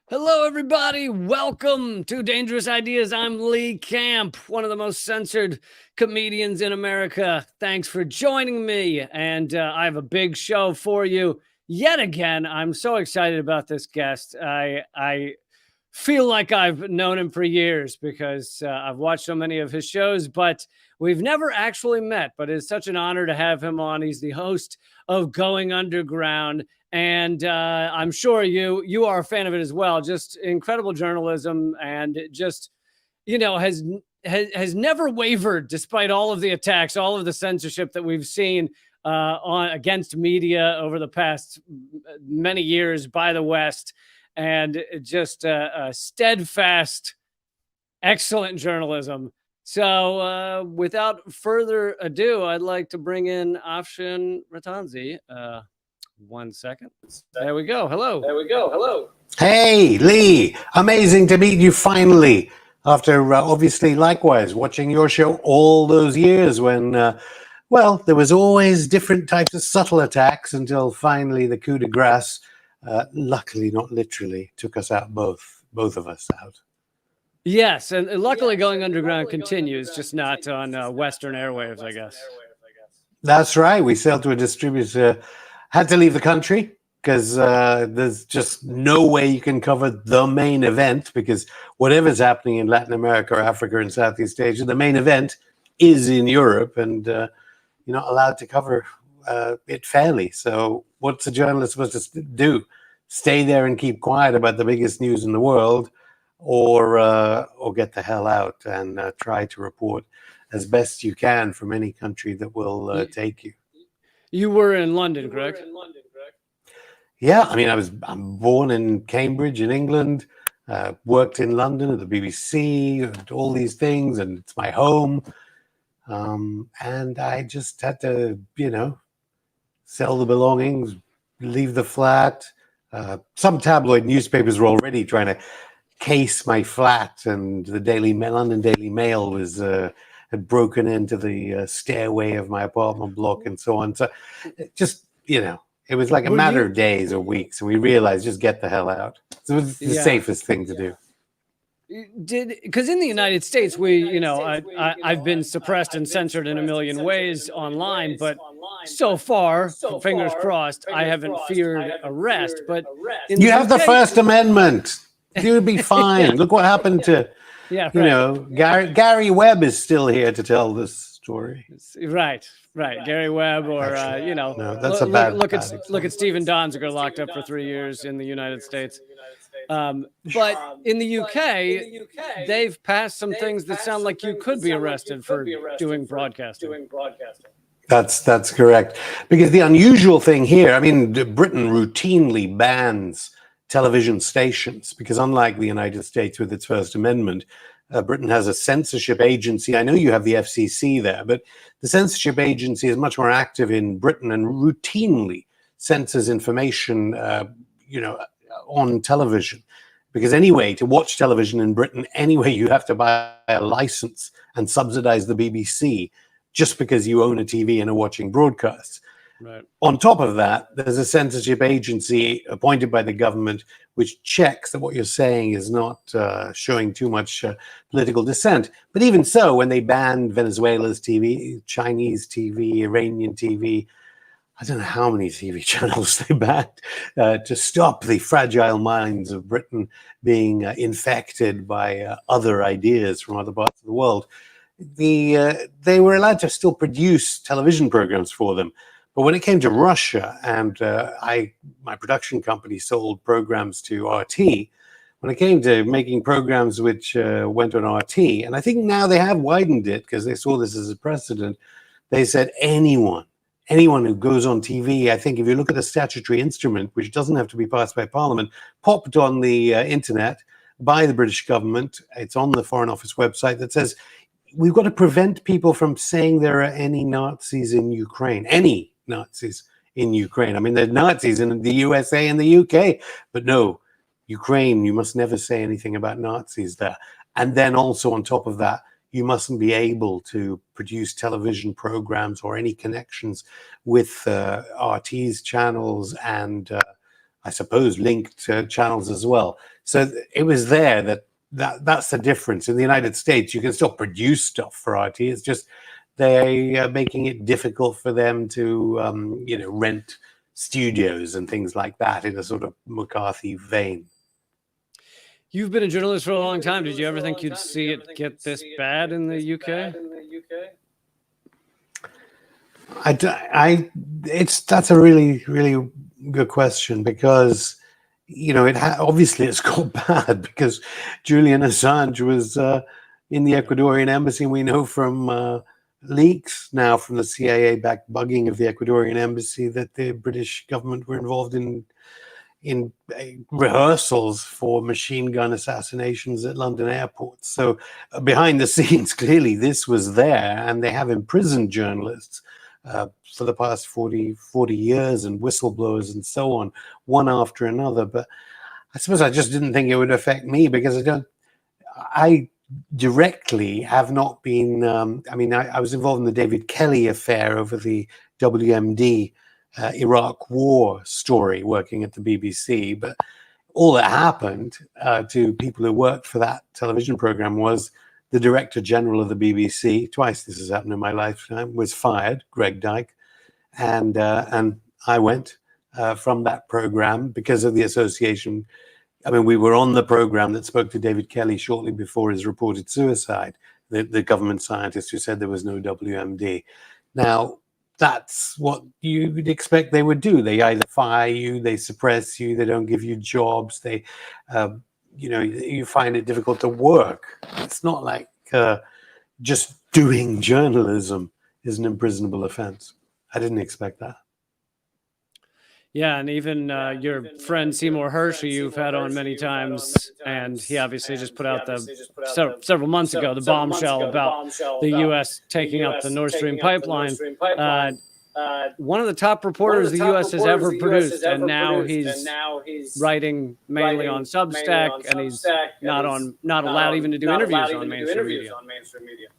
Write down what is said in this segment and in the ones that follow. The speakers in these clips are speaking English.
Hello, everybody. Welcome to Dangerous Ideas. I'm Lee Camp, one of the most censored comedians in America. Thanks for joining me. And I have a big show for you yet again. I'm so excited about this guest. I feel like I've known him for years because I've watched so many of his shows, but we've never actually met. But it's such an honor to have him on. He's the host of Going Underground, and I'm sure you are a fan of it as well. Just incredible journalism, and just has never wavered despite all of the attacks, all of the censorship that we've seen on against media over the past many years by the West, and just a steadfast, excellent journalism. So, without further ado, I'd like to bring in Afshin Ratanzi. 1 second. There we go. Hello. Hey, Lee. Amazing to meet you finally. After obviously, likewise, watching your show all those years when, there was always different types of subtle attacks until finally the coup de grace, luckily, not literally, took us out both of us out. Yes, and luckily Going Underground continues, just not on Western airwaves, I guess. That's right. We sailed to a distributor, had to leave the country because there's just no way you can cover the main event, because whatever's happening in Latin America or Africa and Southeast Asia, the main event is in Europe, and you're not allowed to cover it fairly. So what's a journalist supposed to do? Stay there and keep quiet about the biggest news in the world, or get the hell out and try to report as best you can from any country that will take you. You were in London, correct? Yeah, I mean, I'm born in Cambridge in England, worked in London at the BBC, and all these things, and it's my home. And I just had to, sell the belongings, leave the flat. Some tabloid newspapers were already trying to case my flat, and the London Daily Mail was had broken into the stairway of my apartment block and so on. So just, it was like a matter of days or weeks, and we realized just get the hell out. So it was the safest thing to do. Because in the United States, I've been suppressed and censored in a million ways online, but so far, fingers crossed, I haven't feared arrest. But you have the First Amendment. You'd be fine. Look what happened to, Gary Webb is still here to tell this story. Right. Gary Webb, or no, that's a bad. Look at Stephen Donziger, locked up for 3 years in the United States. But in the UK, they've passed some things that sound like you could be arrested for doing broadcasting. That's correct. Because the unusual thing here, I mean, Britain routinely bans television stations, because unlike the United States with its First Amendment, Britain has a censorship agency. I know you have the FCC there, but the censorship agency is much more active in Britain and routinely censors information, on television. Because anyway, to watch television in Britain, anyway, you have to buy a license and subsidize the BBC just because you own a TV and are watching broadcasts. Right. On top of that, there's a censorship agency appointed by the government which checks that what you're saying is not showing too much political dissent. But even so, when they banned Venezuela's TV, Chinese TV, Iranian TV, I don't know how many TV channels they banned to stop the fragile minds of Britain being infected by other ideas from other parts of the world, they were allowed to still produce television programs for them. But when it came to Russia, and my production company sold programs to RT, when it came to making programs which went on RT, and I think now they have widened it because they saw this as a precedent, they said anyone who goes on TV, I think if you look at the statutory instrument, which doesn't have to be passed by Parliament, popped on the internet by the British government, it's on the Foreign Office website, that says, we've got to prevent people from saying there are any Nazis in Ukraine. Any Nazis in Ukraine. I mean, there are Nazis in the USA and the UK, but no, Ukraine, you must never say anything about Nazis there. And then also on top of that, you mustn't be able to produce television programs or any connections with RT's channels and I suppose, linked channels as well. So it was there that's the difference. In the United States, you can still produce stuff for RT. It's just they are making it difficult for them to, rent studios and things like that in a sort of McCarthy vein. You've been a journalist for a long time. Did you ever think you'd see it get this bad in the UK? That's a really, really good question, because obviously it's got bad because Julian Assange was in the Ecuadorian embassy. We know from leaks now from the CIA-backed bugging of the Ecuadorian embassy that the British government were involved in rehearsals for machine gun assassinations at London airports. So behind the scenes, clearly this was there, and they have imprisoned journalists for the past 40 years, and whistleblowers and so on, one after another. But I suppose I just didn't think it would affect me, because I directly have not been, I was involved in the David Kelly affair over the WMD Iraq war story, working at the BBC. But all that happened to people who worked for that television program was the Director General of the BBC, twice this has happened in my lifetime, was fired, Greg Dyke, and I went from that program because of the association. I mean, we were on the program that spoke to David Kelly shortly before his reported suicide, the government scientist who said there was no WMD. Now, that's what you would expect they would do. They either fire you, they suppress you, they don't give you jobs, they you find it difficult to work. It's not like just doing journalism is an imprisonable offense. I didn't expect that. Yeah, and even your friend Seymour Hersh, who you've had on many times, and he obviously just put out several months ago the bombshell about the U.S. taking up the Nord Stream pipeline. One of the top reporters the U.S. has ever produced, and now he's writing mainly on Substack, and he's not allowed even to do interviews on mainstream media.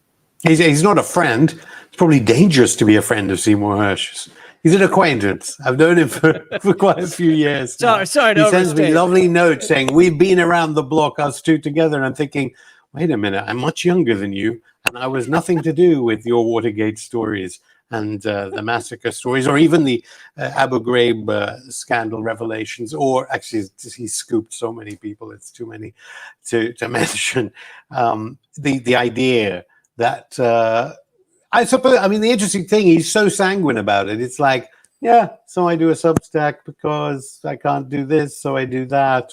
He's not a friend. It's probably dangerous to be a friend of Seymour Hersh. He's an acquaintance. I've known him for quite a few years. Sorry to He sends me lovely notes saying, we've been around the block, us two together. And I'm thinking, wait a minute, I'm much younger than you, and I was nothing to do with your Watergate stories and the massacre stories, or even the Abu Ghraib scandal revelations, or actually he scooped so many people, it's too many to mention. The idea that I suppose, the interesting thing, he's so sanguine about it. It's like, yeah, so I do a Substack because I can't do this, so I do that.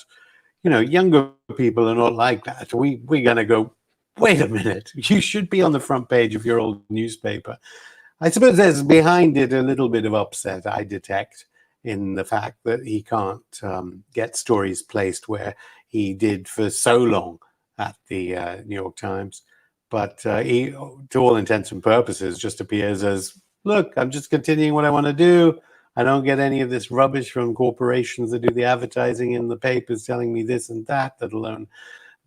Younger people are not like that. We're going to go, wait a minute, you should be on the front page of your old newspaper. I suppose there's behind it a little bit of upset, I detect, in the fact that he can't get stories placed where he did for so long at the New York Times. But he, to all intents and purposes, just appears as, look, I'm just continuing what I want to do. I don't get any of this rubbish from corporations that do the advertising in the papers telling me this and that, let alone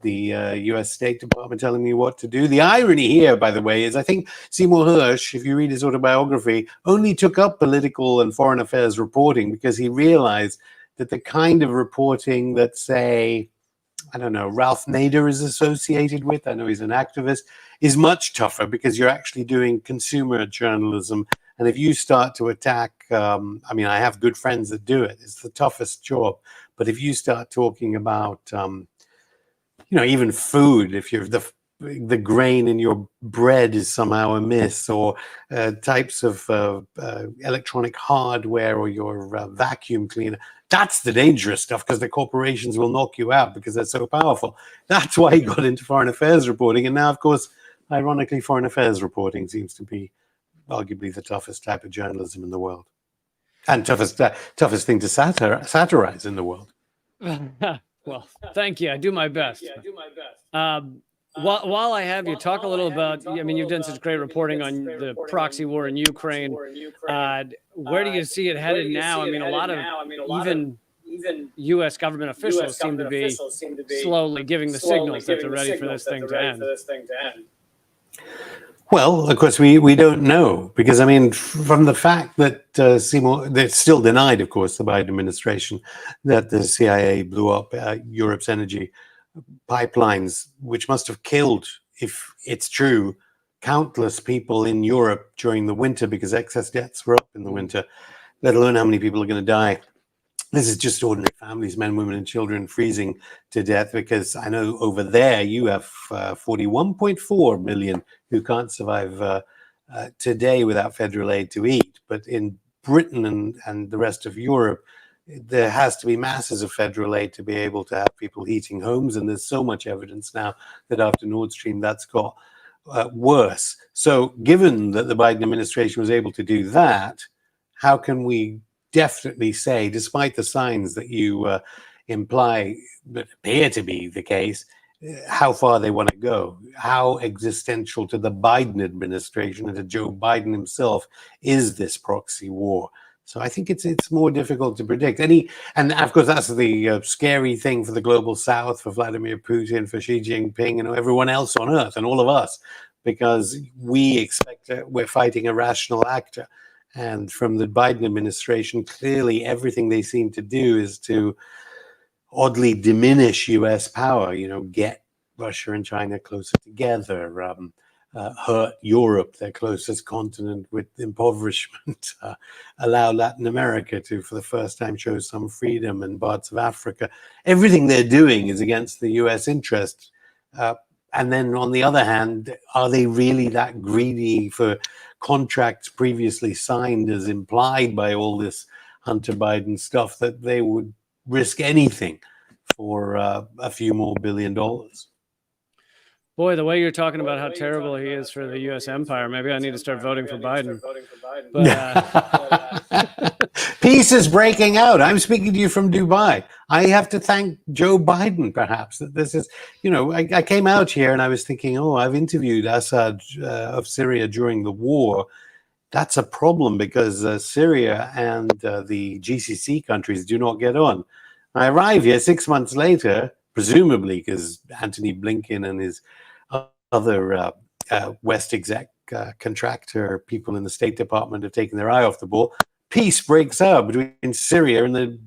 the U.S. State Department telling me what to do. The irony here, by the way, is I think Seymour Hersh, if you read his autobiography, only took up political and foreign affairs reporting because he realized that the kind of reporting that, say, I don't know, Ralph Nader is associated with, I know he's an activist, is much tougher because you're actually doing consumer journalism. And if you start to attack, I have good friends that do it. It's the toughest job. But if you start talking about, even food, if you're the grain in your bread is somehow amiss, or types of electronic hardware, or your vacuum cleaner, that's the dangerous stuff, because the corporations will knock you out because they're so powerful. That's why he got into foreign affairs reporting. And now, of course, ironically, foreign affairs reporting seems to be arguably the toughest type of journalism in the world, and toughest thing to satirize in the world. Well, thank you. I do my best. While I have you, talk a little about, you've done such great reporting on the proxy war in Ukraine. Where do you see it headed now? A lot of even U.S. government officials seem to be slowly giving the signals that they're ready for this thing to end. Well, of course, we don't know because, I mean, from the fact that Seymour, they're still denied, of course, the Biden administration, that the CIA blew up Europe's energy pipelines, which must have killed, if it's true, countless people in Europe during the winter because excess deaths were up in the winter, let alone how many people are going to die. This is just ordinary families, men, women, and children freezing to death because I know over there you have 41.4 million who can't survive today without federal aid to eat. But in Britain and the rest of Europe, there has to be masses of federal aid to be able to have people heating homes. And there's so much evidence now that after Nord Stream, that's got worse. So given that the Biden administration was able to do that, how can we definitely say, despite the signs that you imply that appear to be the case, how far they want to go, how existential to the Biden administration and to Joe Biden himself is this proxy war? So I think it's more difficult to predict. And of course, that's the scary thing for the global South, for Vladimir Putin, for Xi Jinping, and everyone else on Earth, and all of us, because we expect we're fighting a rational actor. And from the Biden administration, clearly everything they seem to do is to oddly diminish U.S. power, get Russia and China closer together, hurt Europe, their closest continent, with impoverishment, allow Latin America to, for the first time, show some freedom, and parts of Africa. Everything they're doing is against the U.S. interest. And then on the other hand, are they really that greedy for contracts previously signed as implied by all this Hunter Biden stuff that they would risk anything for a few more $1 billion? Boy, the way you're talking about how terrible he is for the U.S. empire, maybe I need to start voting for Biden. But, peace is breaking out. I'm speaking to you from Dubai. I have to thank Joe Biden, perhaps, that this is, I came out here and I was thinking, I've interviewed Assad of Syria during the war. That's a problem because Syria and the GCC countries do not get on. I arrive here 6 months later, presumably because Antony Blinken and his other West exec contractor people in the State Department have taken their eye off the ball. Peace breaks out between Syria and the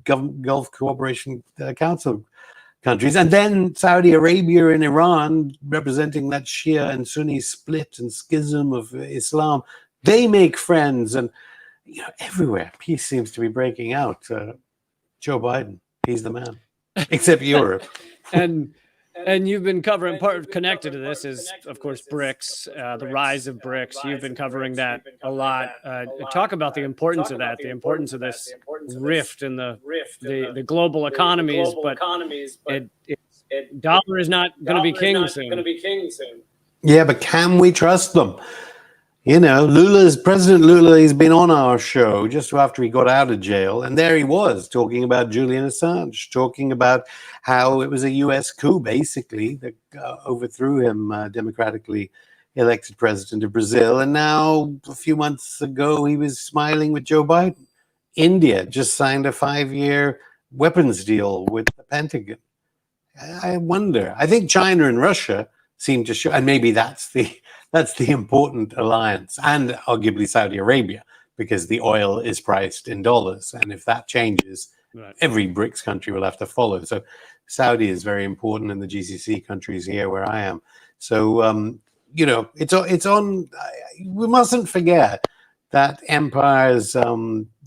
Gulf Cooperation Council countries. And then Saudi Arabia and Iran, representing that Shia and Sunni split and schism of Islam, they make friends. And everywhere, peace seems to be breaking out. Joe Biden, he's the man, except Europe. And you've been covering, part connected to this is, of course, BRICS, the rise of BRICS. You've been covering that a lot. Talk about the importance of that, the importance of this rift in the global economies, but dollar is not going to be king soon. Yeah, but can we trust them? President Lula, he's been on our show just after he got out of jail. And there he was talking about Julian Assange, talking about how it was a U.S. coup, basically, that overthrew him, democratically elected president of Brazil. And now, a few months ago, he was smiling with Joe Biden. India just signed a 5-year weapons deal with the Pentagon. I wonder. I think China and Russia seem to show, and maybe that's the important alliance, and arguably Saudi Arabia, because the oil is priced in dollars. And if that changes, right, every BRICS country will have to follow. So Saudi is very important in the GCC countries here where I am. So, it's on, we mustn't forget that empires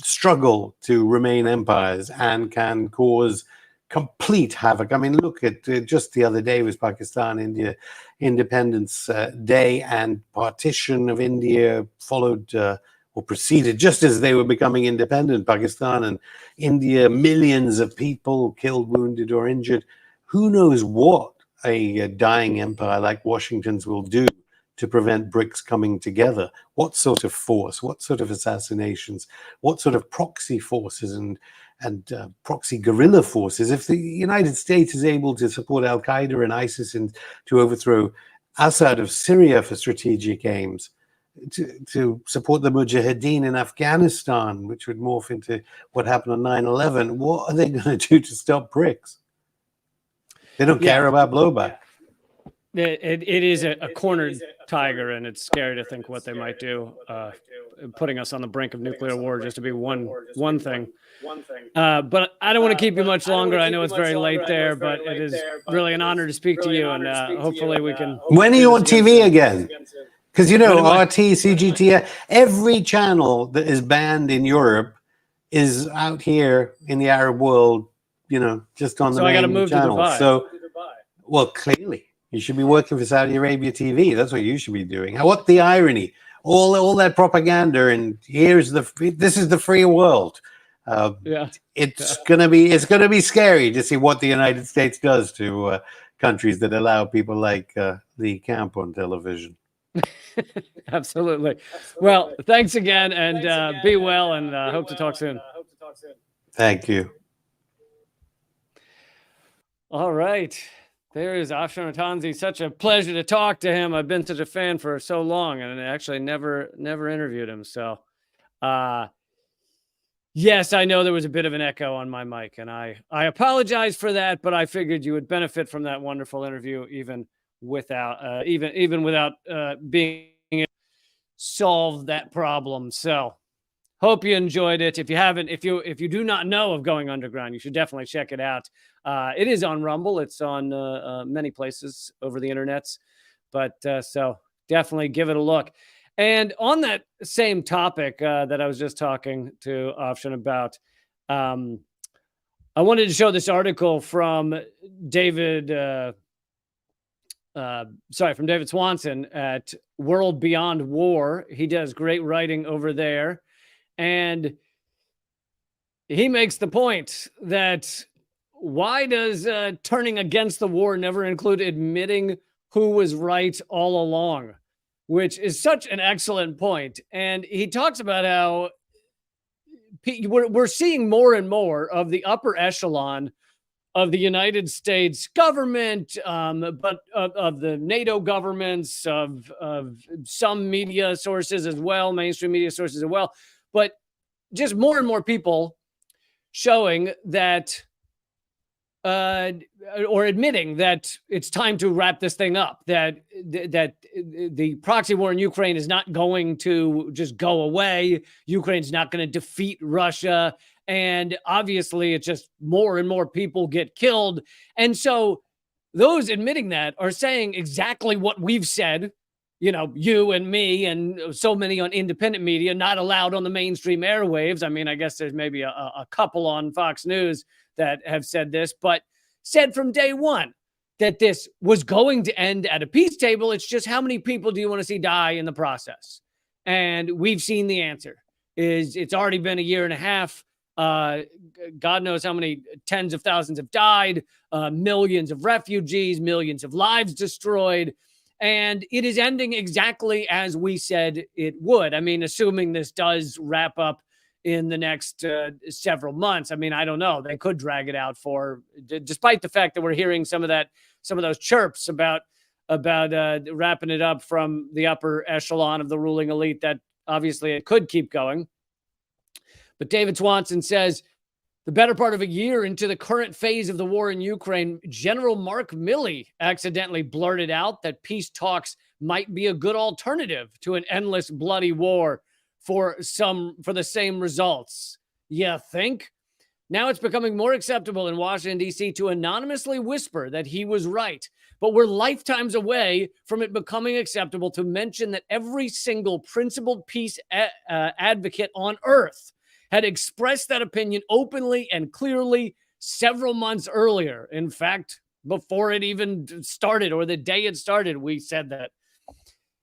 struggle to remain empires and can cause complete havoc. I mean, look at just the other day was Pakistan-India Independence Day, and partition of India followed or proceeded just as they were becoming independent. Pakistan and India, millions of people killed, wounded, or injured. Who knows what a dying empire like Washington's will do to prevent BRICS coming together? What sort of force, what sort of assassinations, what sort of proxy forces and proxy guerrilla forces? If the United States is able to support Al-Qaeda and ISIS and to overthrow Assad of Syria for strategic aims, to support the Mujahideen in Afghanistan, which would morph into what happened on 9/11, what are they going to do to stop BRICS? They don't care about blowback. It is a cornered tiger, and it's scary to think what they might do, putting us on the brink of nuclear war just to be one thing. But I don't want to keep you much longer. I know it's very late there, but it is really an honor to speak to you, and hopefully we can. When are you on TV again? Because When am I- RT, CGTN, every channel that is banned in Europe is out here in the Arab world, just on the So I gotta main move to channel. Dubai. So, well, clearly you should be working for Saudi Arabia TV. That's what you should be doing. What the irony? All that propaganda, and this is the free world. Yeah. It's gonna be scary to see what the United States does to countries that allow people like Lee Camp on television. Absolutely. Well, thanks again, and be well, and hope to talk soon. Thank you. All right. There is Afshan Atanzi. Such a pleasure to talk to him. I've been such a fan for so long, and I actually never interviewed him. So, yes, I know there was a bit of an echo on my mic, and I apologize for that, but I figured you would benefit from that wonderful interview even without even without being able to solve that problem. So, hope you enjoyed it. If you haven't, if you do not know of Going Underground, you should definitely check it out. It is on Rumble. It's on many places over the internets, but so definitely give it a look. And on that same topic that I was just talking to Afshan about, I wanted to show this article from David Swanson at World Beyond War. He does great writing over there. And he makes the point that why does turning against the war never include admitting who was right all along, which is such an excellent point. And he talks about how we're seeing more and more of the upper echelon of the United States government, but of the NATO governments, of some media sources as well, mainstream media sources as well, but just more and more people showing that or admitting that it's time to wrap this thing up, that the proxy war in Ukraine is not going to just go away. Ukraine's not going to defeat Russia. And obviously, it's just more and more people get killed. And so those admitting that are saying exactly what we've said, you and me and so many on independent media, not allowed on the mainstream airwaves. I mean, I guess there's maybe a couple on Fox News that have said this, but said from day one that this was going to end at a peace table. It's just how many people do you want to see die in the process? And we've seen the answer. It's already been a year and a half. God knows how many tens of thousands have died, millions of refugees, millions of lives destroyed. And it is ending exactly as we said it would. I mean, assuming this does wrap up in the next several months. I mean, I don't know. They could drag it out despite the fact that we're hearing some of those chirps about wrapping it up from the upper echelon of the ruling elite, that obviously it could keep going. But David Swanson says, the better part of a year into the current phase of the war in Ukraine, General Mark Milley accidentally blurted out that peace talks might be a good alternative to an endless bloody war for the same results. You think? Now it's becoming more acceptable in Washington, D.C. to anonymously whisper that he was right. But we're lifetimes away from it becoming acceptable to mention that every single principled peace advocate on earth had expressed that opinion openly and clearly several months earlier. In fact, before it even started, or the day it started, we said that.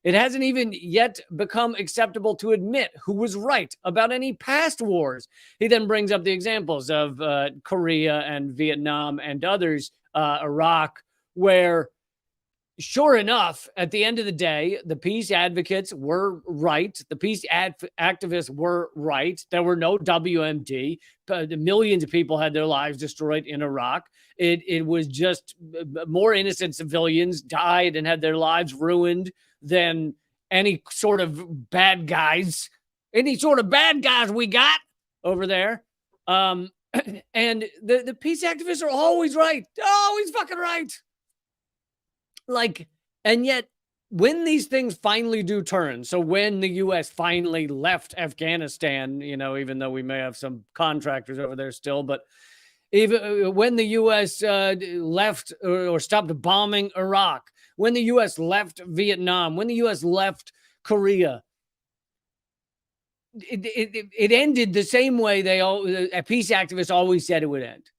It hasn't even yet become acceptable to admit who was right about any past wars. He then brings up the examples of Korea and Vietnam and others, Iraq, where sure enough, at the end of the day, the peace advocates were right. The peace activists were right. There were no WMD. Millions of people had their lives destroyed in Iraq. It was just more innocent civilians died and had their lives ruined than any sort of bad guys we got over there. And the peace activists are always right. Always fucking right. Like, And yet, when these things finally do turn, so when the U.S. finally left Afghanistan, even though we may have some contractors over there still, but even when the U.S. Left or stopped bombing Iraq, when the U.S. left Vietnam, when the U.S. left Korea, it ended the same way peace activists always said it would end.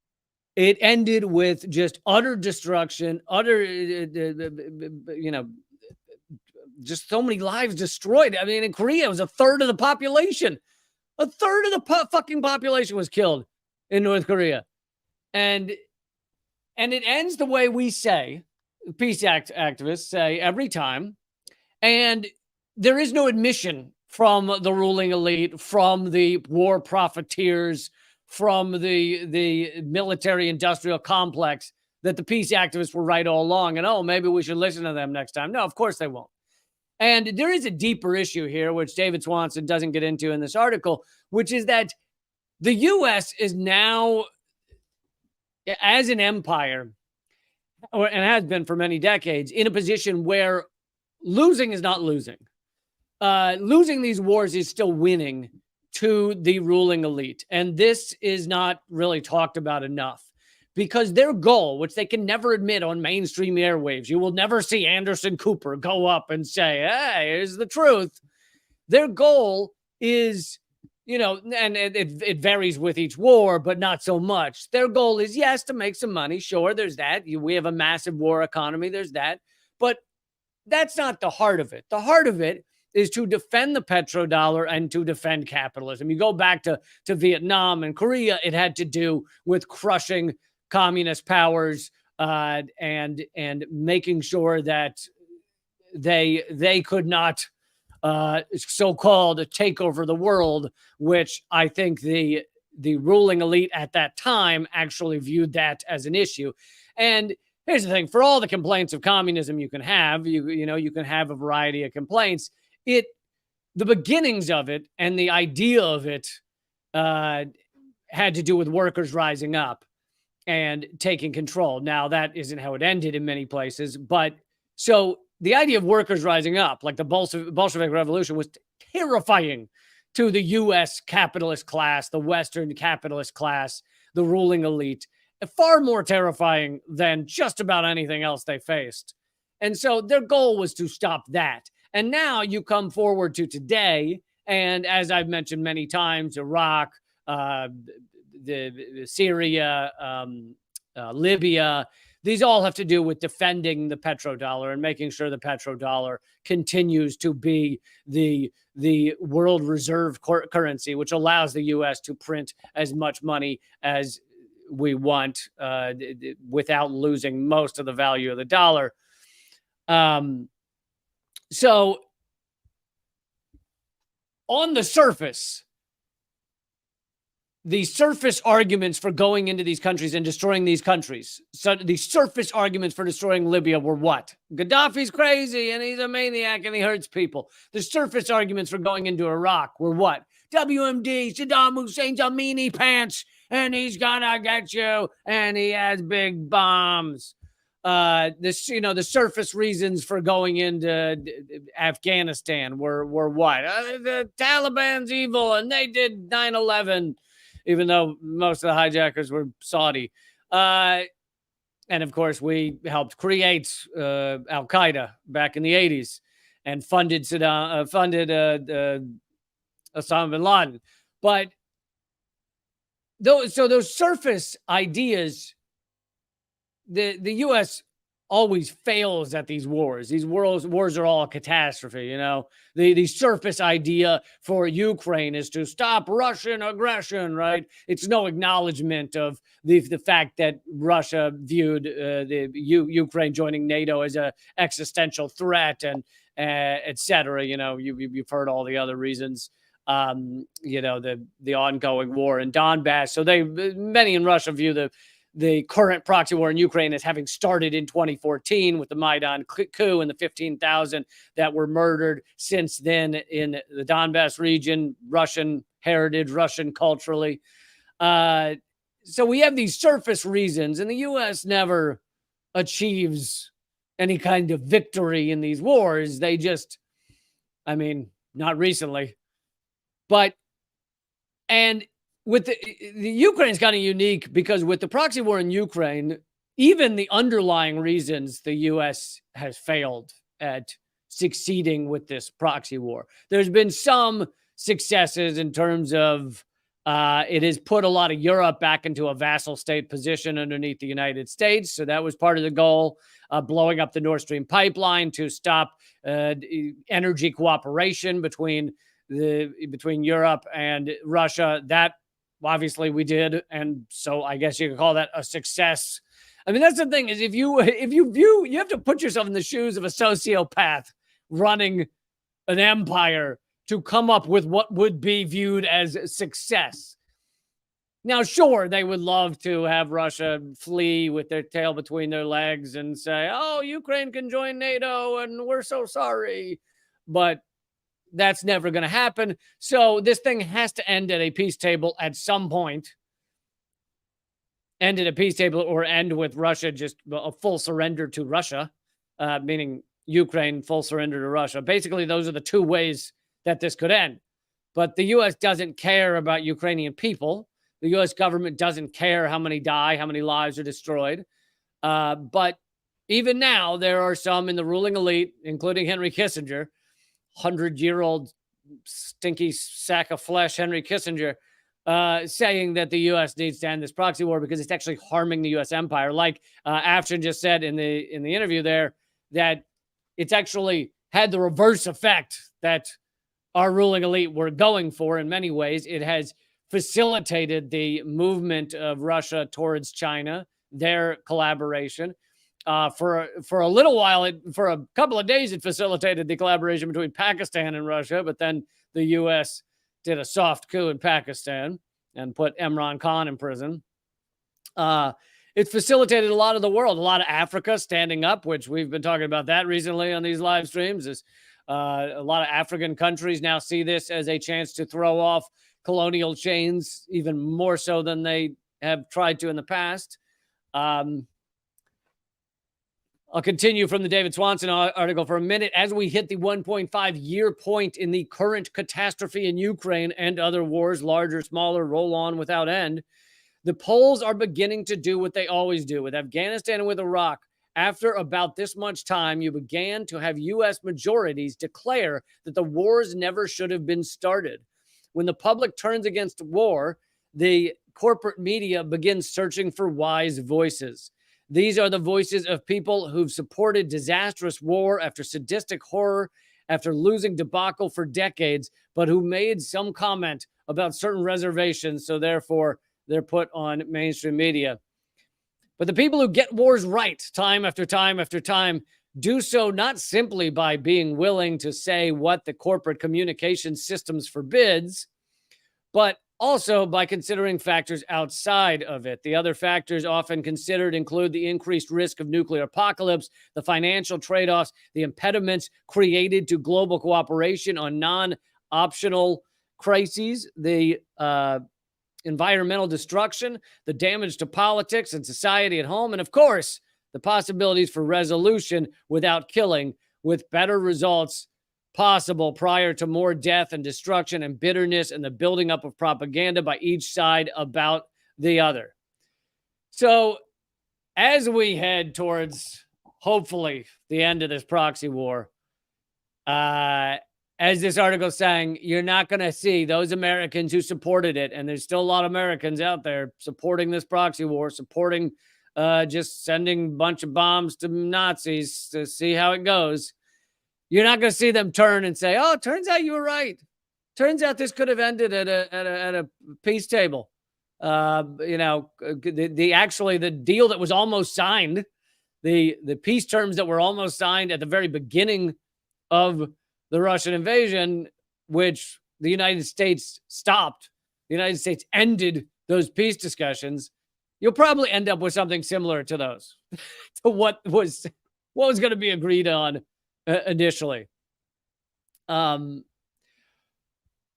It ended with just utter destruction, just so many lives destroyed. I mean, in Korea, it was a third of the population. A third of the fucking population was killed in North Korea. And it ends the way we say, peace activists say every time. And there is no admission from the ruling elite, from the war profiteers, from the military industrial complex that the peace activists were right all along. And, maybe we should listen to them next time. No, of course they won't. And there is a deeper issue here, which David Swanson doesn't get into in this article, which is that the U.S. is now, as an empire, and has been for many decades, in a position where losing is not losing. Losing these wars is still winning to the ruling elite. And this is not really talked about enough, because their goal, which they can never admit on mainstream airwaves, you will never see Anderson Cooper go up and say, hey, here's the truth. Their goal is, and it varies with each war, but not so much. Their goal is, yes, to make some money. Sure, there's that. We have a massive war economy. There's that. But that's not the heart of it. The heart of it is to defend the petrodollar and to defend capitalism. You go back to Vietnam and Korea, it had to do with crushing communist powers and making sure that they could not so-called take over the world, which I think the ruling elite at that time actually viewed that as an issue. And here's the thing: for all the complaints of communism you can have, you can have a variety of complaints. The beginnings of it and the idea of it had to do with workers rising up and taking control. Now, that isn't how it ended in many places, but so the idea of workers rising up, like the Bolshevik Revolution, was terrifying to the U.S. capitalist class, the Western capitalist class, the ruling elite, far more terrifying than just about anything else they faced. And so their goal was to stop that. And now you come forward to today, and as I've mentioned many times, Iraq, the Syria, Libya, these all have to do with defending the petrodollar and making sure the petrodollar continues to be the world reserve currency, which allows the U.S. to print as much money as we want without losing most of the value of the dollar. So on the surface, the surface arguments for going into these countries and destroying these countries, so the surface arguments for destroying Libya were what? Gaddafi's crazy and he's a maniac and he hurts people. The surface arguments for going into Iraq were what? WMD, Saddam Hussein's a meanie pants and he's gonna get you and he has big bombs. The surface reasons for going into Afghanistan were what? The Taliban's evil and they did 9/11. Even though most of the hijackers were Saudi. And of course, we helped create Al-Qaeda back in the 80s and funded Osama bin Laden. But those surface ideas, the U.S. always fails at these wars. These wars are all a catastrophe, The surface idea for Ukraine is to stop Russian aggression, right? It's no acknowledgement of the fact that Russia viewed Ukraine joining NATO as an existential threat and et cetera. You've heard all the other reasons. The ongoing war in Donbass. So many in Russia view the current proxy war in Ukraine as having started in 2014 with the Maidan coup and the 15,000 that were murdered since then in the Donbass region, Russian heritage, Russian culturally. So we have these surface reasons, and the U.S. never achieves any kind of victory in these wars. They just, I mean, not recently, but, and with the Ukraine's kind of unique because with the proxy war in Ukraine, even the underlying reasons the U.S. has failed at succeeding with this proxy war. There's been some successes in terms of it has put a lot of Europe back into a vassal state position underneath the United States. So that was part of the goal, blowing up the Nord Stream pipeline to stop energy cooperation between Europe and Russia. That obviously we did. And so I guess you could call that a success. I mean, that's the thing is if you have to put yourself in the shoes of a sociopath running an empire to come up with what would be viewed as success. Now, sure, they would love to have Russia flee with their tail between their legs and say, oh, Ukraine can join NATO and we're so sorry. But that's never going to happen. So this thing has to end at a peace table at some point. End at a peace table or end with Russia, just a full surrender to Russia, meaning Ukraine full surrender to Russia. Basically, those are the two ways that this could end. But the U.S. doesn't care about Ukrainian people. The U.S. government doesn't care how many die, how many lives are destroyed. But even now, there are some in the ruling elite, including Henry Kissinger, 100-year-old stinky sack of flesh, Henry Kissinger, saying that the U.S. needs to end this proxy war because it's actually harming the U.S. empire. Like Afshin just said in the interview there, that it's actually had the reverse effect that our ruling elite were going for in many ways. It has facilitated the movement of Russia towards China, their collaboration. For a little while, for a couple of days, it facilitated the collaboration between Pakistan and Russia, but then the U.S. did a soft coup in Pakistan and put Imran Khan in prison. It facilitated a lot of the world, a lot of Africa standing up, which we've been talking about that recently on these live streams. Is a lot of African countries now see this as a chance to throw off colonial chains, even more so than they have tried to in the past. I'll continue from the David Swanson article for a minute. As we hit the 1.5-year point in the current catastrophe in Ukraine and other wars, larger, smaller, roll on without end, the polls are beginning to do what they always do. With Afghanistan and with Iraq, after about this much time, you began to have U.S. majorities declare that the wars never should have been started. When the public turns against war, the corporate media begins searching for wise voices. These are the voices of people who've supported disastrous war after sadistic horror, after losing debacle for decades, but who made some comment about certain reservations, so therefore they're put on mainstream media. But the people who get wars right time after time after time do so not simply by being willing to say what the corporate communication systems forbids, but also by considering factors outside of it. The other factors often considered include the increased risk of nuclear apocalypse, the financial trade-offs, the impediments created to global cooperation on non-optional crises, the environmental destruction, the damage to politics and society at home, and of course, the possibilities for resolution without killing, with better results possible prior to more death and destruction and bitterness and the building up of propaganda by each side about the other. So as we head towards, hopefully, the end of this proxy war, as this article is saying, you're not going to see those Americans who supported it, and there's still a lot of Americans out there supporting this proxy war, supporting just sending a bunch of bombs to Nazis to see how it goes. You're not going to see them turn and say, oh, it turns out you were right. Turns out this could have ended at a peace table. You know, the deal that was almost signed, the peace terms that were almost signed at the very beginning of the Russian invasion, which the United States stopped. The United States ended those peace discussions. You'll probably end up with something similar to those, to what was going to be agreed on initially. But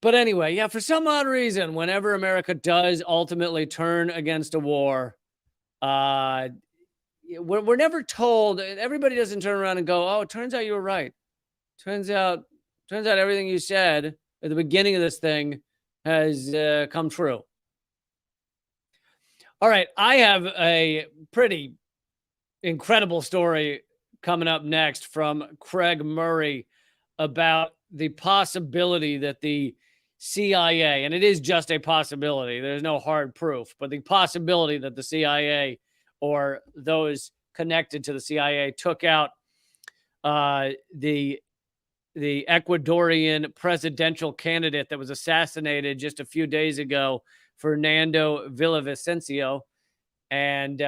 anyway, yeah, for some odd reason, whenever America does ultimately turn against a war, we're never told. Everybody doesn't turn around and go, "Oh, it turns out you were right. Turns out everything you said at the beginning of this thing has come true." All right, I have a pretty incredible story coming up next from Craig Murray about the possibility that the CIA, and it is just a possibility, there's no hard proof, but the possibility that the CIA or those connected to the CIA took out the Ecuadorian presidential candidate that was assassinated just a few days ago, Fernando Villavicencio. And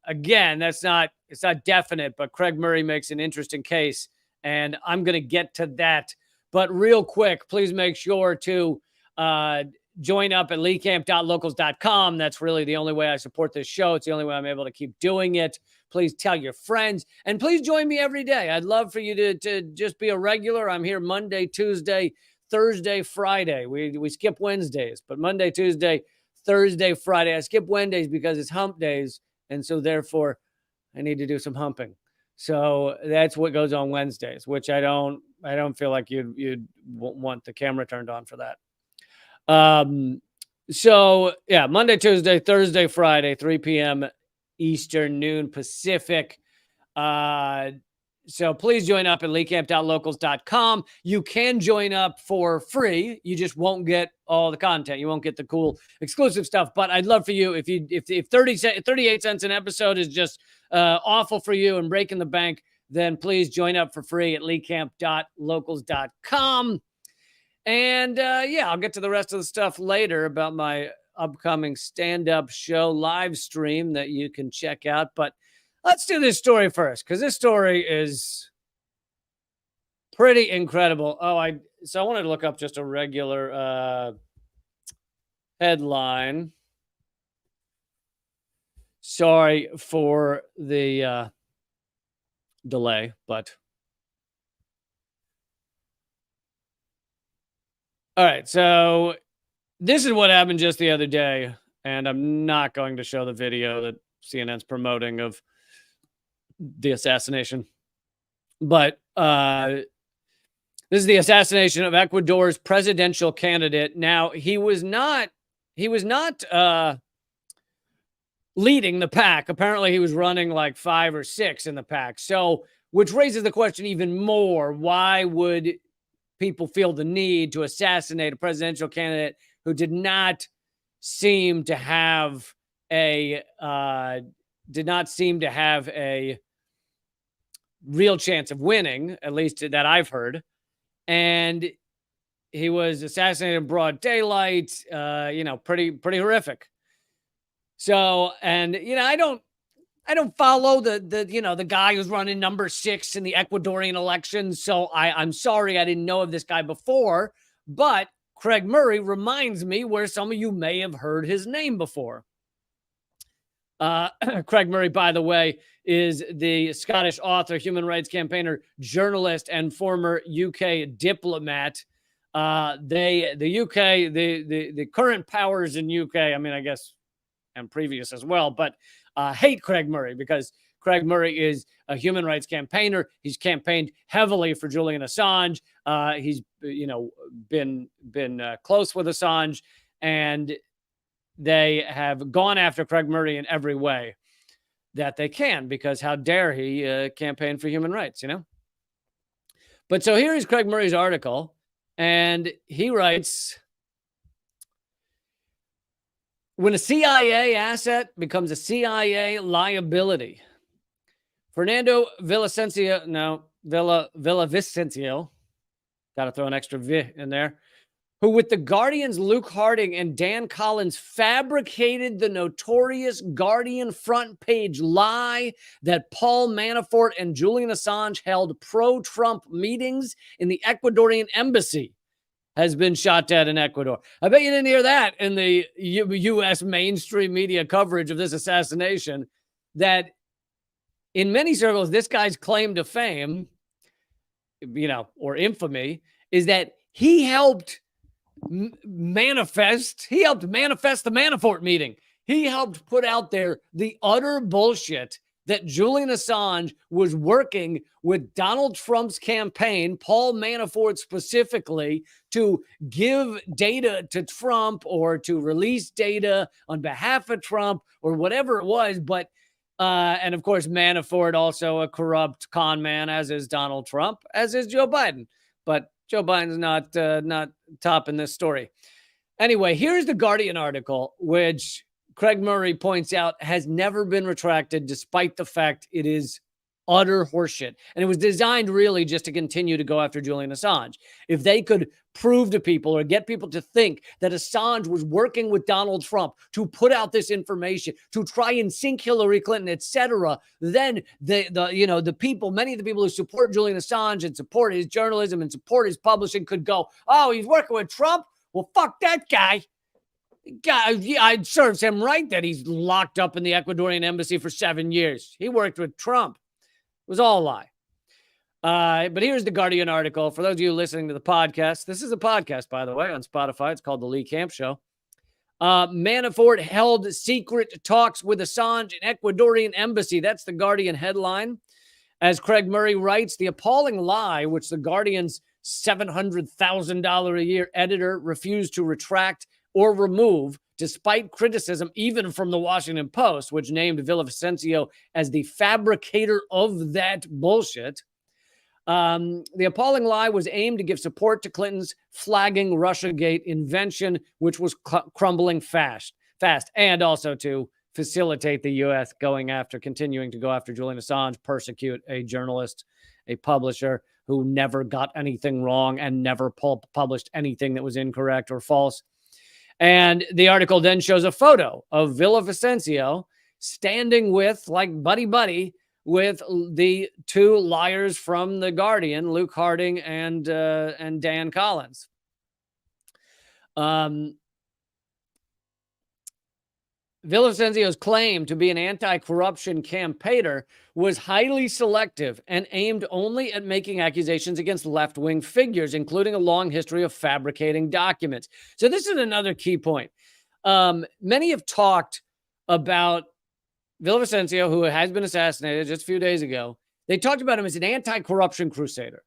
again, it's not definite, but Craig Murray makes an interesting case, and I'm going to get to that. But real quick, please make sure to join up at leecamp.locals.com. That's really the only way I support this show. It's the only way I'm able to keep doing it. Please tell your friends, and please join me every day. I'd love for you to just be a regular. I'm here Monday, Tuesday, Thursday, Friday. We skip Wednesdays, but Monday, Tuesday, Thursday, Friday. I skip Wednesdays because it's hump days, and so therefore I need to do some humping. So that's what goes on Wednesdays, which I don't feel like you'd want the camera turned on for that. So yeah, Monday, Tuesday, Thursday, Friday, 3 p.m. Eastern, noon Pacific. So please join up at leecamp.locals.com. You can join up for free. You just won't get all the content. You won't get the cool exclusive stuff. But I'd love for you, if 38 cents an episode is just awful for you and breaking the bank, then please join up for free at leecamp.locals.com. And yeah, I'll get to the rest of the stuff later about my upcoming stand-up show live stream that you can check out. But let's do this story first, because this story is pretty incredible. So I wanted to look up just a regular headline. Sorry for the delay, but all right. So this is what happened just the other day, and I'm not going to show the video that CNN's promoting of the assassination. But this is the assassination of Ecuador's presidential candidate. Now, he was not leading the pack. Apparently, he was running like 5 or 6 in the pack. So, which raises the question even more: why would people feel the need to assassinate a presidential candidate who did not seem to have a real chance of winning, at least that I've heard? And he was assassinated in broad daylight, pretty horrific. So, and, I don't follow the guy who's running number 6 in the Ecuadorian elections. So I'm sorry I didn't know of this guy before, but Craig Murray reminds me where some of you may have heard his name before. Craig Murray, by the way, is the Scottish author, human rights campaigner, journalist, and former UK diplomat. The UK, the current powers in UK, I mean, I guess, and previous as well, but hate Craig Murray because Craig Murray is a human rights campaigner. He's campaigned heavily for Julian Assange. He's been close with Assange, and they have gone after Craig Murray in every way that they can, because how dare he campaign for human rights, But so here is Craig Murray's article, and he writes, when a CIA asset becomes a CIA liability, Fernando Villavicencio, got to throw an extra V in there, who with the Guardian's Luke Harding and Dan Collins fabricated the notorious Guardian front page lie that Paul Manafort and Julian Assange held pro-Trump meetings in the Ecuadorian embassy, has been shot dead in Ecuador. I bet you didn't hear that in the U.S. mainstream media coverage of this assassination, that in many circles, this guy's claim to fame, or infamy, is that he helped manifest the Manafort meeting. He helped put out there the utter bullshit that Julian Assange was working with Donald Trump's campaign, Paul Manafort specifically, to give data to Trump or to release data on behalf of Trump or whatever it was. But, and of course, Manafort also a corrupt con man, as is Donald Trump, as is Joe Biden. But Joe Biden's not topping this story. Anyway, here's the Guardian article, which Craig Murray points out has never been retracted, despite the fact it is utter horseshit. And it was designed really just to continue to go after Julian Assange. If they could prove to people or get people to think that Assange was working with Donald Trump to put out this information, to try and sink Hillary Clinton, etc., then the people, many of the people who support Julian Assange and support his journalism and support his publishing could go, oh, he's working with Trump? Well, fuck that guy. It serves him right that he's locked up in the Ecuadorian embassy for 7 years. He worked with Trump. It was all a lie. But here's the Guardian article. For those of you listening to the podcast, this is a podcast, by the way, on Spotify. It's called The Lee Camp Show. Manafort held secret talks with Assange in Ecuadorian embassy. That's the Guardian headline. As Craig Murray writes, the appalling lie, which the Guardian's $700,000 a year editor refused to retract or remove, despite criticism even from the Washington Post, which named Villavicencio as the fabricator of that bullshit. The appalling lie was aimed to give support to Clinton's flagging Russiagate invention, which was crumbling fast, and also to facilitate the U.S. continuing to go after Julian Assange, persecute a journalist, a publisher who never got anything wrong and never published anything that was incorrect or false. And the article then shows a photo of Villavicencio standing with, like buddy, with the two liars from The Guardian, Luke Harding and Dan Collins. Villavicencio's claim to be an anti-corruption campaigner was highly selective and aimed only at making accusations against left-wing figures, including a long history of fabricating documents. So this is another key point. Many have talked about Villavicencio, who has been assassinated just a few days ago. They talked about him as an anti-corruption crusader.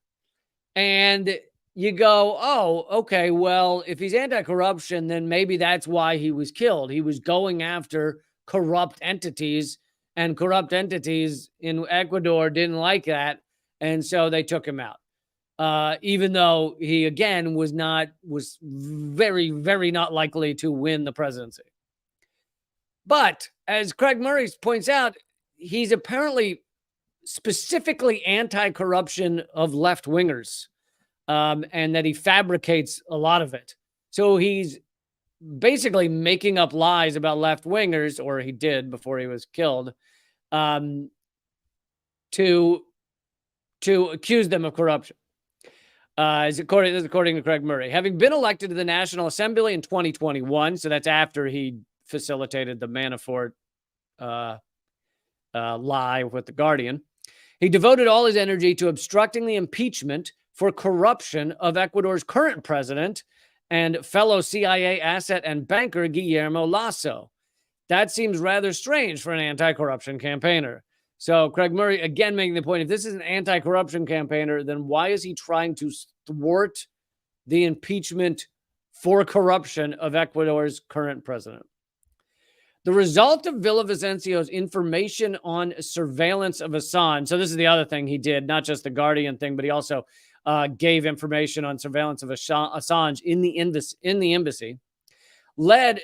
And you go, oh, okay, well, if he's anti-corruption, then maybe that's why he was killed. He was going after corrupt entities, and corrupt entities in Ecuador didn't like that, and so they took him out. Even though he, again, was very, very not likely to win the presidency. But as Craig Murray points out, he's apparently specifically anti-corruption of left-wingers. And that he fabricates a lot of it. So he's basically making up lies about left-wingers, or he did before he was killed, to accuse them of corruption. According to Craig Murray. Having been elected to the National Assembly in 2021, so that's after he facilitated the Manafort lie with The Guardian, he devoted all his energy to obstructing the impeachment for corruption of Ecuador's current president and fellow CIA asset and banker Guillermo Lasso. That seems rather strange for an anti-corruption campaigner. So Craig Murray, again, making the point, if this is an anti-corruption campaigner, then why is he trying to thwart the impeachment for corruption of Ecuador's current president? The result of Villavicencio's information on surveillance of Assange, so this is the other thing he did, not just the Guardian thing, but he also gave information on surveillance of Assange in the embassy, led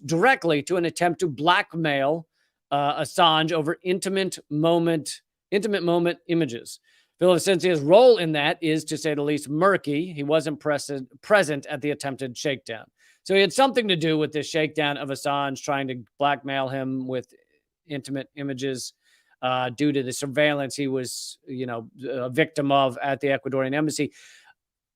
directly to an attempt to blackmail Assange over intimate moment images. Villavicencio's role in that is, to say the least, murky. He wasn't present at the attempted shakedown. So he had something to do with this shakedown of Assange, trying to blackmail him with intimate images due to the surveillance he was, a victim of at the Ecuadorian embassy.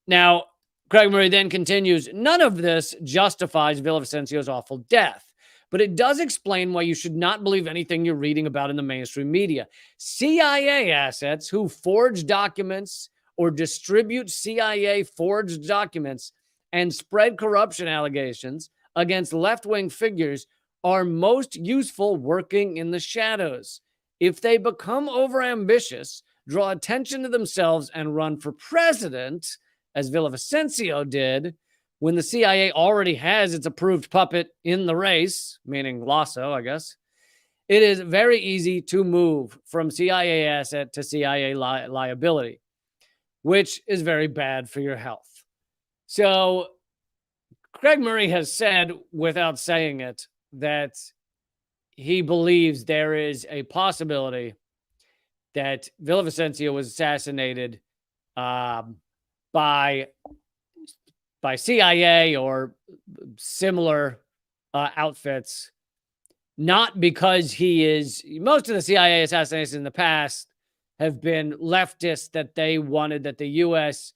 Now, Craig Murray then continues, none of this justifies Villavicencio's awful death, but it does explain why you should not believe anything you're reading about in the mainstream media. CIA assets who forge documents or distribute CIA forged documents and spread corruption allegations against left-wing figures are most useful working in the shadows. if they become overambitious, draw attention to themselves, and run for president, as Villavicencio did, when the CIA already has its approved puppet in the race, meaning Lasso, I guess, it is very easy to move from CIA asset to CIA liability, which is very bad for your health. So Craig Murray has said, without saying it, that he believes there is a possibility that Villavicencio was assassinated by CIA or similar outfits, not because he is. Most of the CIA assassinations in the past have been leftist, that they wanted that the U.S.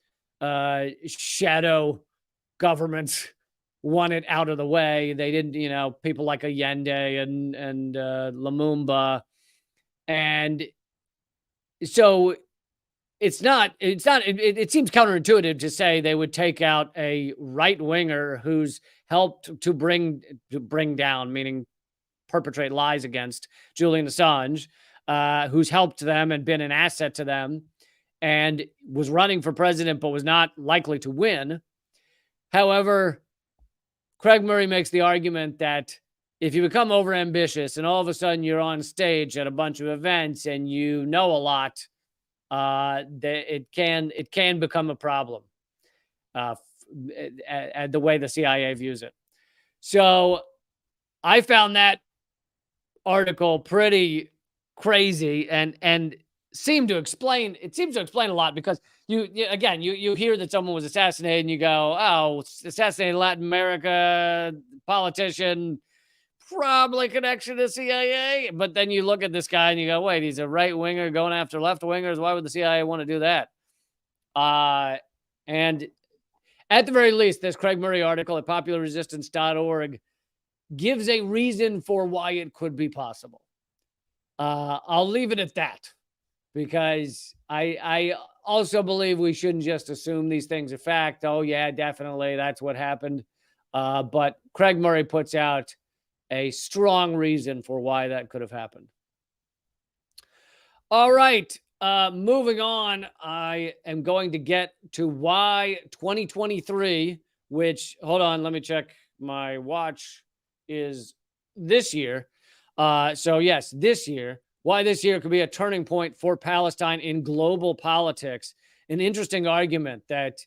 Shadow government wanted out of the way. They didn't, people like Allende and Lumumba. And so it seems counterintuitive to say they would take out a right winger who's helped to bring down, meaning perpetrate lies against Julian Assange, who's helped them and been an asset to them and was running for president, but was not likely to win. However, Craig Murray makes the argument that if you become overambitious and all of a sudden you're on stage at a bunch of events and you know a lot, it can become a problem, the way the CIA views it. So I found that article pretty crazy and seems to explain a lot, because you hear that someone was assassinated and you go, oh, assassinated Latin America politician, probably connection to CIA. But then you look at this guy and you go, wait, he's a right winger going after left wingers. Why would the CIA want to do that? And at the very least, this Craig Murray article at popularresistance.org gives a reason for why it could be possible. I'll leave it at that, because I also believe we shouldn't just assume these things are fact. Oh, yeah, definitely, that's what happened. But Craig Murray puts out a strong reason for why that could have happened. All right, moving on, I am going to get to why 2023, which, hold on, let me check my watch, is this year. So yes, this year, why this year could be a turning point for Palestine in global politics. An interesting argument that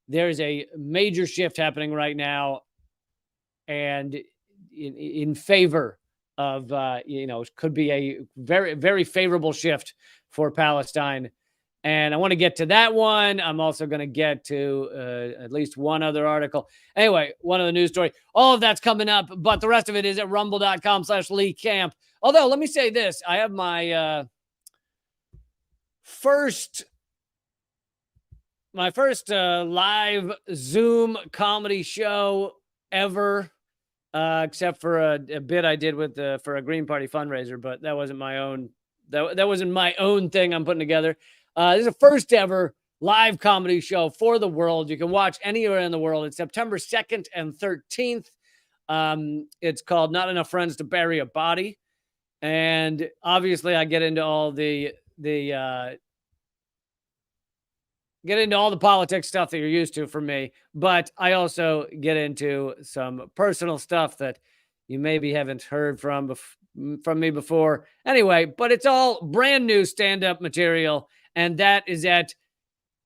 there's a major shift happening right now, and in favor of, could be a very, very favorable shift for Palestine. And I want to get to that one. I'm also going to get to at least one other article. Anyway, one other news story. All of that's coming up, but the rest of it is at rumble.com/Lee Camp. Although, let me say this. I have my first live Zoom comedy show ever, except for a bit I did with for a Green Party fundraiser, but that wasn't my own. That wasn't my own thing I'm putting together. This is the first ever live comedy show for the world. You can watch anywhere in the world. It's September 2nd and 13th. It's called Not Enough Friends to Bury a Body. And obviously I get into all the politics stuff that you're used to from me, but I also get into some personal stuff that you maybe haven't heard from me before. Anyway, but it's all brand new stand-up material. And that is at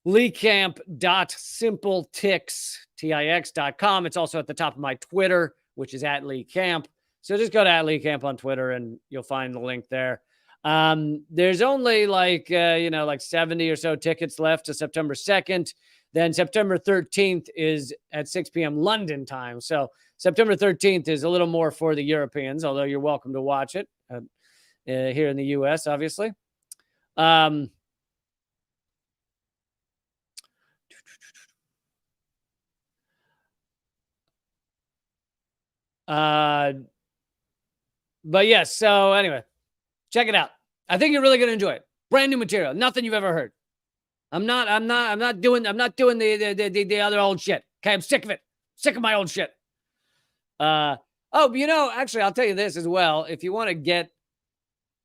leecamp.simpletix.com. It's also at the top of my Twitter, which is at Lee Camp. So just go to @Lee Camp on Twitter and you'll find the link there. There's only like 70 or so tickets left to September 2nd. Then September 13th is at 6 p.m. London time. So September 13th is a little more for the Europeans, although you're welcome to watch it here in the U.S., obviously. But yes, so anyway, check it out. I think you're really going to enjoy it. Brand new material, nothing you've ever heard. I'm not doing the other old shit. Okay, I'm sick of it. Sick of my old shit. Actually, I'll tell you this as well. If you want to get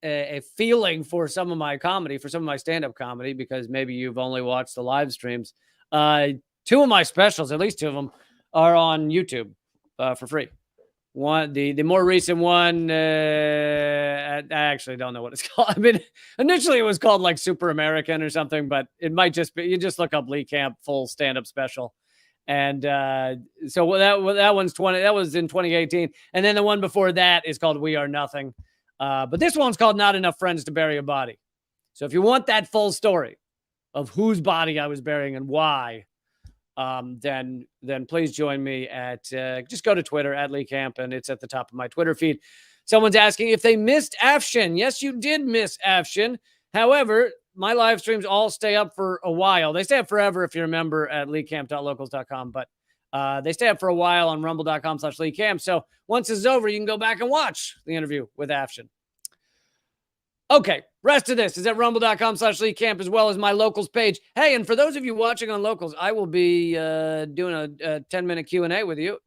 a feeling for some of my comedy, for some of my stand-up comedy, because maybe you've only watched the live streams. Two of my specials, at least two of them, are on YouTube for free. One, the more recent one, I actually don't know what it's called. I mean, initially it was called like Super American or something, but it might just be, you just look up Lee Camp full stand-up special. And so that one's 20, that was in 2018. And then the one before that is called We Are Nothing. But this one's called Not Enough Friends to Bury a Body. So if you want that full story of whose body I was burying and why, then please join me at, just go to Twitter at Lee Camp, and it's at the top of my Twitter feed. Someone's asking if they missed Afshin. Yes, you did miss Afshin. However, my live streams all stay up for a while. They stay up forever if you remember at leecamp.locals.com, but they stay up for a while on rumble.com/LeeCamp. So once this is over, you can go back and watch the interview with Afshin. Okay, rest of this is at rumble.com/LeeCamp, as well as my locals page. Hey, and for those of you watching on locals, I will be doing a 10-minute Q&A with you